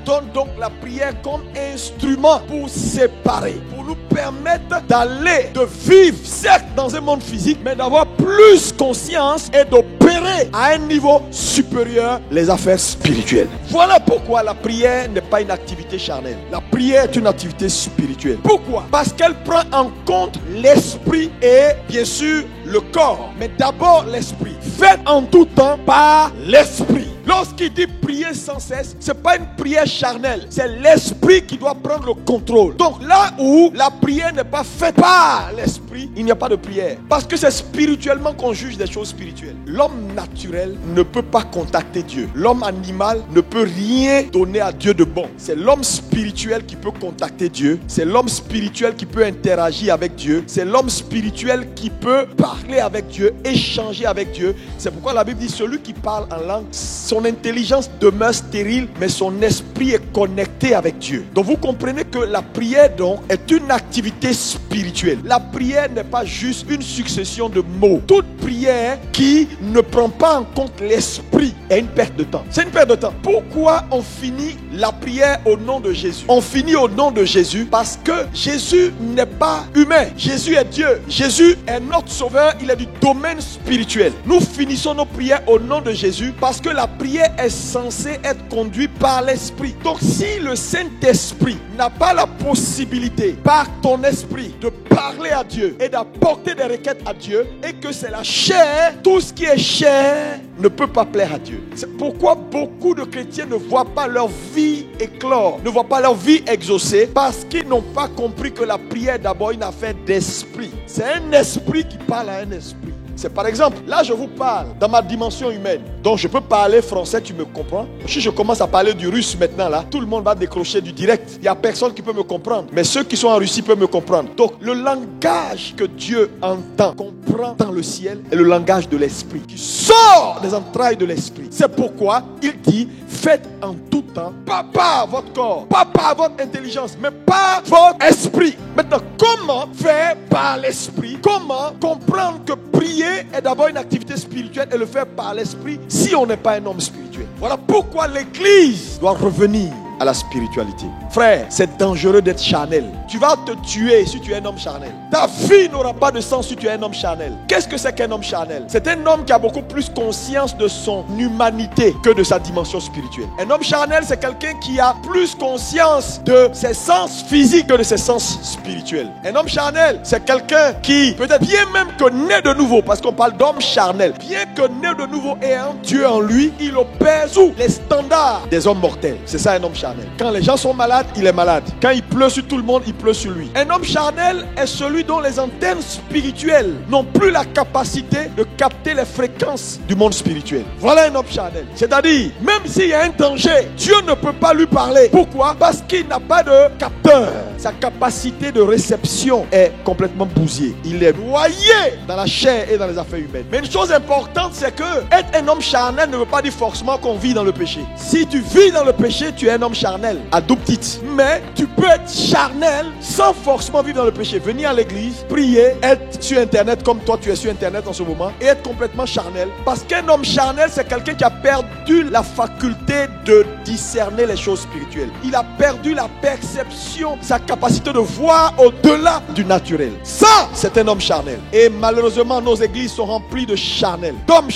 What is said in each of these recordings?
donne donc la prière comme instrument pour séparer, pour nous permettre d'aller, de vivre, certes dans un monde physique, mais d'avoir plus conscience et d'opérer à un niveau supérieur les affaires spirituelles. Voilà pourquoi la prière n'est pas une activité charnelle. La prière est une activité spirituelle. Pourquoi? Parce qu'elle prend en compte l'esprit et bien sûr le corps. Mais d'abord l'esprit. Faites en tout temps par l'esprit. Lorsqu'il dit prier sans cesse, ce n'est pas une prière charnelle. C'est l'esprit qui doit prendre le contrôle. Donc là où la prière n'est pas faite par l'esprit, il n'y a pas de prière. Parce que c'est spirituellement qu'on juge des choses spirituelles. L'homme naturel ne peut pas contacter Dieu. L'homme animal ne peut rien donner à Dieu de bon. C'est l'homme spirituel qui peut contacter Dieu. C'est l'homme spirituel qui peut interagir avec Dieu. C'est l'homme spirituel qui peut parler avec Dieu, échanger avec Dieu. C'est pourquoi la Bible dit celui qui parle en langue, son intelligence demeure stérile, mais son esprit est connecté avec Dieu. Donc vous comprenez que la prière donc est une activité spirituelle. La prière n'est pas juste une succession de mots. Toute prière qui ne prend pas en compte l'esprit est une perte de temps. C'est une perte de temps. Pourquoi on finit la prière au nom de Jésus? On finit au nom de Jésus parce que Jésus n'est pas humain. Jésus est Dieu. Jésus est notre sauveur. Il est du domaine spirituel. Nous finissons nos prières au nom de Jésus parce que la prière est censée être conduite par l'esprit. Donc si le Saint-Esprit n'a pas la possibilité par ton esprit de parler à Dieu et d'apporter des requêtes à Dieu, et que c'est la chair, tout ce qui est chair ne peut pas plaire à Dieu. C'est pourquoi beaucoup de chrétiens ne voient pas leur vie éclore, ne voient pas leur vie exaucée, parce qu'ils n'ont pas compris que la prière est d'abord une affaire d'esprit. C'est un esprit qui parle à un esprit. C'est par exemple, là je vous parle dans ma dimension humaine. Donc je peux parler français, tu me comprends? Si je commence à parler du russe maintenant là, tout le monde va décrocher du direct. Il n'y a personne qui peut me comprendre. Mais ceux qui sont en Russie peuvent me comprendre. Donc le langage que Dieu entend, comprend dans le ciel, est le langage de l'esprit, qui sort des entrailles de l'esprit. C'est pourquoi il dit, faites en tout temps, pas par votre corps, pas par votre intelligence, mais par votre esprit. Maintenant, comment faire par l'esprit? Comment comprendre que prier est d'abord une activité spirituelle et le faire par l'esprit si on n'est pas un homme spirituel? Voilà pourquoi l'Église doit revenir à la spiritualité. Frère, c'est dangereux d'être charnel. Tu vas te tuer si tu es un homme charnel. Ta vie n'aura pas de sens si tu es un homme charnel. Qu'est-ce que c'est qu'un homme charnel? C'est un homme qui a beaucoup plus conscience de son humanité que de sa dimension spirituelle. Un homme charnel, c'est quelqu'un qui a plus conscience de ses sens physiques que de ses sens spirituels. Un homme charnel, c'est quelqu'un qui, peut-être bien même que né de nouveau, parce qu'on parle d'homme charnel, bien que né de nouveau et un Dieu en lui, il opère sous les standards des hommes mortels. C'est ça un homme charnel. Quand les gens sont malades, il est malade. Quand il pleut sur tout le monde, il pleut sur lui. Un homme charnel est celui dont les antennes spirituelles n'ont plus la capacité de capter les fréquences du monde spirituel. Voilà un homme charnel. C'est-à-dire, même s'il y a un danger, Dieu ne peut pas lui parler. Pourquoi? Parce qu'il n'a pas de capteur. Sa capacité de réception est complètement bousillée. Il est noyé dans la chair et dans les affaires humaines. Mais une chose importante, c'est que être un homme charnel ne veut pas dire forcément qu'on vit dans le péché. Si tu vis dans le péché, tu es un homme charnel, à double titre. Mais tu peux être charnel sans forcément vivre dans le péché. Venir à l'église, prier, être sur internet comme toi tu es sur internet en ce moment et être complètement charnel. Parce qu'un homme charnel, c'est quelqu'un qui a perdu la faculté de discerner les choses spirituelles. Il a perdu la perception, sa capacité de voir au-delà du naturel. Ça, c'est un homme charnel. Et malheureusement, nos églises sont remplies de charnels, d'hommes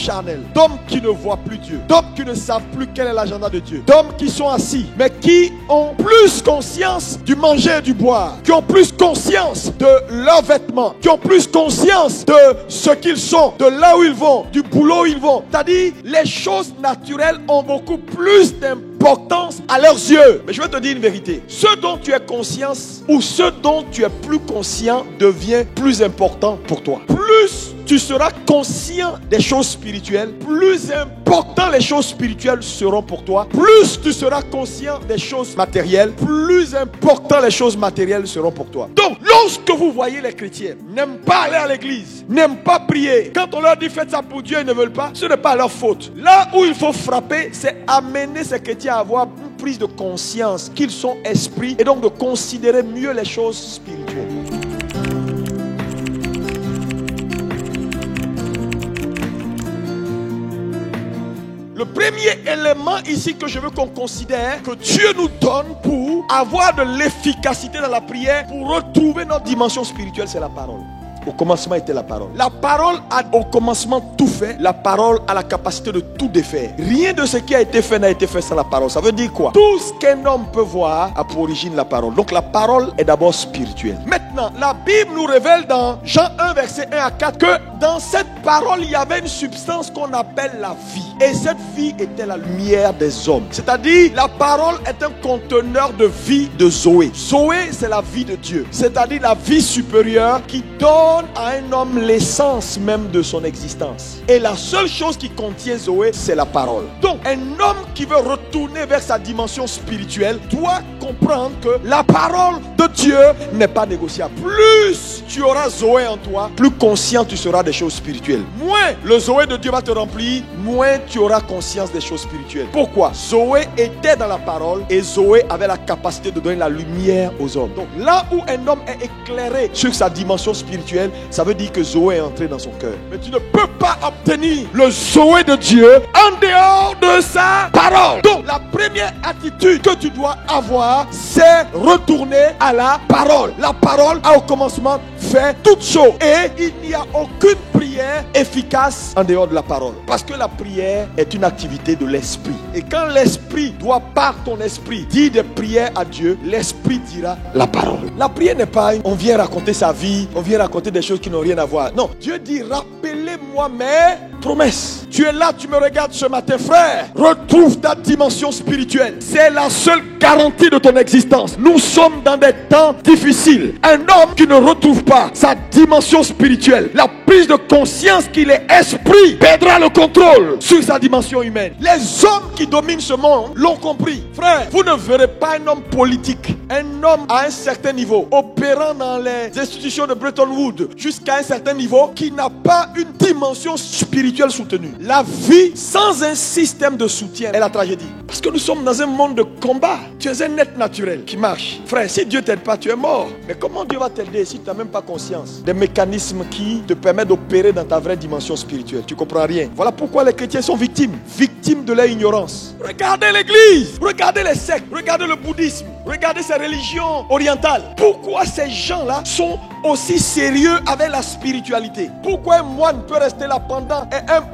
qui ne voient plus Dieu, d'hommes qui ne savent plus quel est l'agenda de Dieu, d'hommes qui sont assis, mais qui ont plus conscience du manger et du boire, qui ont plus conscience de leurs vêtements, qui ont plus conscience de ce qu'ils sont, de là où ils vont, du boulot où ils vont. C'est-à-dire, les choses naturelles ont beaucoup plus d'importance à leurs yeux. Mais je vais te dire une vérité. Ce dont tu as conscience ou ce dont tu es plus conscient devient plus important pour toi. Plus tu seras conscient des choses spirituelles, plus important les choses spirituelles seront pour toi. Plus tu seras conscient des choses matérielles, plus important les choses matérielles seront pour toi. Donc, lorsque vous voyez les chrétiens n'aiment pas aller à l'église, n'aiment pas prier, quand on leur dit faites ça pour Dieu, ils ne veulent pas, ce n'est pas leur faute. Là où il faut frapper, c'est amener ces chrétiens à avoir une prise de conscience qu'ils sont esprits et donc de considérer mieux les choses spirituelles. Le premier élément ici que je veux qu'on considère, que Dieu nous donne pour avoir de l'efficacité dans la prière, pour retrouver notre dimension spirituelle, c'est la parole. Au commencement était la parole. La parole a au commencement tout fait. La parole a la capacité de tout défaire. Rien de ce qui a été fait n'a été fait sans la parole. Ça veut dire quoi? Tout ce qu'un homme peut voir a pour origine la parole. Donc la parole est d'abord spirituelle. Maintenant, la Bible nous révèle dans Jean 1 verset 1 à 4 que dans cette parole il y avait une substance qu'on appelle la vie. Et cette vie était la lumière des hommes. C'est-à-dire la parole est un conteneur de vie de Zoé. Zoé, c'est la vie de Dieu. C'est-à-dire la vie supérieure qui donne à un homme l'essence même de son existence. Et la seule chose qui contient Zoé, c'est la parole. Donc, un homme qui veut retourner vers sa dimension spirituelle doit comprendre que la parole de Dieu n'est pas négociable. Plus tu auras Zoé en toi, plus conscient tu seras des choses spirituelles. Moins le Zoé de Dieu va te remplir, moins tu auras conscience des choses spirituelles. Pourquoi? Zoé était dans la parole et Zoé avait la capacité de donner la lumière aux hommes. Donc, là où un homme est éclairé sur sa dimension spirituelle, ça veut dire que Zoé est entré dans son cœur. Mais tu ne peux pas obtenir le Zoé de Dieu en dehors de sa parole. Donc la première attitude que tu dois avoir, c'est retourner à la parole. La parole a au commencement fait toutes choses. Et il n'y a aucune prière efficace en dehors de la parole. Parce que la prière est une activité de l'esprit. Et quand l'esprit doit par ton esprit dire des prières à Dieu, l'esprit dira la parole. La prière n'est pas on vient raconter sa vie, on vient raconter des choses qui n'ont rien à voir. Non, Dieu dit rappelez-moi mes promesses. Tu es là, tu me regardes ce matin, frère. Retrouve ta dimension spirituelle. C'est la seule garantie de ton existence. Nous sommes dans des temps difficiles. Un homme qui ne retrouve pas sa dimension spirituelle, la prise de conscience qu'il est esprit, perdra le contrôle sur sa dimension humaine. Les hommes qui dominent ce monde l'ont compris. Frère, vous ne verrez pas un homme politique, un homme à un certain niveau, opérant dans les institutions de Bretton Woods jusqu'à un certain niveau, qui n'a pas une dimension spirituelle soutenue. La vie sans un système de soutien est la tragédie. Parce que nous sommes dans un monde de combat. Tu es un être naturel qui marche. Frère, si Dieu ne t'aide pas, tu es mort. Mais comment Dieu va t'aider si tu n'as même pas conscience des mécanismes qui te permettent d'opérer dans ta vraie dimension spirituelle? Tu ne comprends rien. Voilà pourquoi les chrétiens sont victimes de leur ignorance. Regardez l'église, regardez les sectes, regardez le bouddhisme, regardez ces religions orientales. Pourquoi ces gens-là sont aussi sérieux avec la spiritualité? Pourquoi un moine peut rester là pendant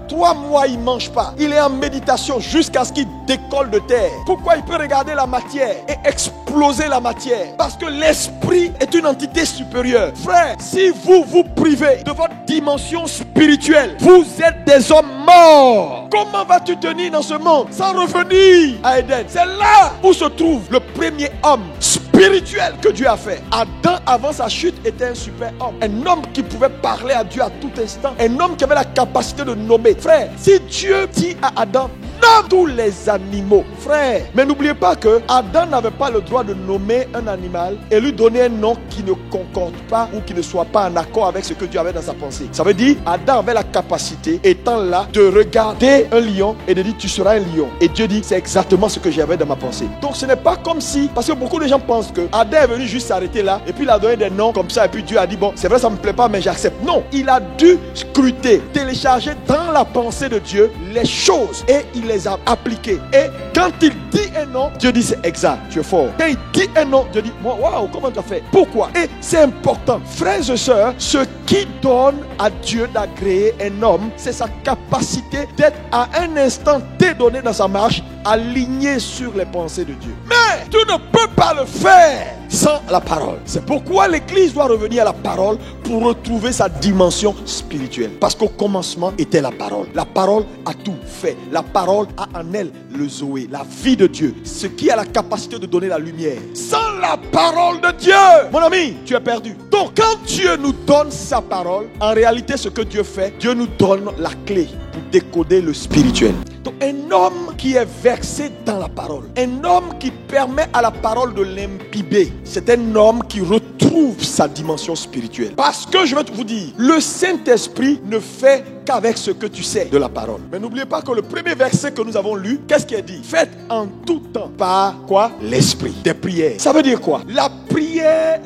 3 mois, il ne mange pas? Il est en méditation jusqu'à ce qu'il décolle de terre. Pourquoi il peut regarder la matière et exploser la matière? Parce que l'esprit est une entité supérieure. Frère, si vous vous privez de votre dimension spirituelle, vous êtes des hommes morts. Comment vas-tu tenir dans ce monde sans revenir à Éden? C'est là où se trouve le premier homme spirituel que Dieu a fait. Adam, avant sa chute, était un super homme. Un homme qui pouvait parler à Dieu à tout instant. Un homme qui avait la capacité de nommer. Frère, si Dieu dit à Adam, nomme tous les animaux. Frère, mais n'oubliez pas que Adam n'avait pas le droit de nommer un animal et lui donner un nom qui ne concorde pas ou qui ne soit pas en accord avec ce que Dieu avait dans sa pensée. Ça veut dire, Adam avait la capacité, étant là, de regarder un lion et de dire, tu seras un lion. Et Dieu dit, c'est exactement ce que j'avais dans ma pensée. Donc ce n'est pas comme si, parce que beaucoup de gens pensent que Adam est venu juste s'arrêter là et puis il a donné des noms comme ça et puis Dieu a dit, bon, c'est vrai, ça ne me plaît pas, mais j'accepte. Non, il a dû scruter, télécharger dans la pensée de Dieu les choses et il les a appliquées. Et quand il dit un nom, Dieu dit c'est exact, tu es fort. Quand il dit un nom, Dieu dit waouh, comment tu as fait? Pourquoi? Et c'est important, frères et sœurs, ce qui donne à Dieu d'agréer un homme, c'est sa capacité d'être à un instant donné dans sa marche, aligné sur les pensées de Dieu. Mais tu ne peux pas le faire sans la parole. C'est pourquoi l'église doit revenir à la parole pour retrouver sa dimension spirituelle. Parce qu'au commencement était la parole. La parole a tout fait. La parole a en elle le Zoé, la vie de Dieu, ce qui a la capacité de donner la lumière. Sans la parole de Dieu, mon ami, tu es perdu. Donc quand Dieu nous donne sa parole, en réalité ce que Dieu fait, Dieu nous donne la clé pour décoder le spirituel. Donc un homme qui est versé dans la parole, un homme qui permet à la parole de l'imbiber, c'est un homme qui retrouve sa dimension spirituelle. Parce que je vais vous dire, le Saint-Esprit ne fait qu'avec ce que tu sais de la parole. Mais n'oubliez pas que le premier verset que nous avons lu, qu'est-ce qui est dit? Faites en tout temps par quoi? L'esprit. Des prières. Ça veut dire quoi? La prière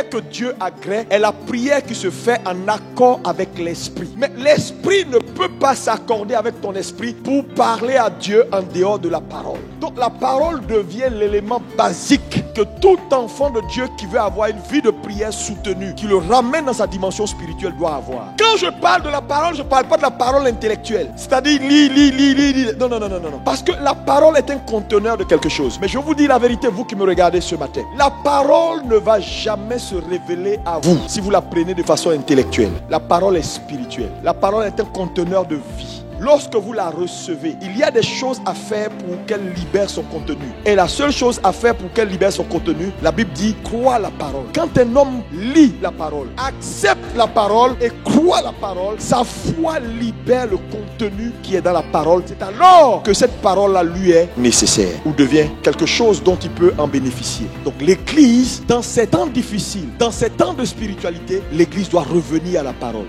que Dieu agrée est la prière qui se fait en accord avec l'esprit. Mais l'esprit ne peut pas s'accorder avec ton esprit Saint-Esprit pour parler à Dieu en dehors de la parole. Donc la parole devient l'élément basique que tout enfant de Dieu qui veut avoir une vie de prière soutenue, qui le ramène dans sa dimension spirituelle, doit avoir. Quand je parle de la parole, je ne parle pas de la parole intellectuelle. C'est-à-dire lis. Non. Parce que la parole est un conteneur de quelque chose. Mais je vous dis la vérité, vous qui me regardez ce matin. La parole ne va jamais se révéler à vous si vous la prenez de façon intellectuelle. La parole est spirituelle. La parole est un conteneur de vie. Lorsque vous la recevez, il y a des choses à faire pour qu'elle libère son contenu. Et la seule chose à faire pour qu'elle libère son contenu, la Bible dit, crois la parole. Quand un homme lit la parole, accepte la parole et croit la parole, sa foi libère le contenu qui est dans la parole. C'est alors que cette parole-là lui est nécessaire ou devient quelque chose dont il peut en bénéficier. Donc l'Église, dans ces temps difficiles, dans ces temps de spiritualité, l'Église doit revenir à la parole.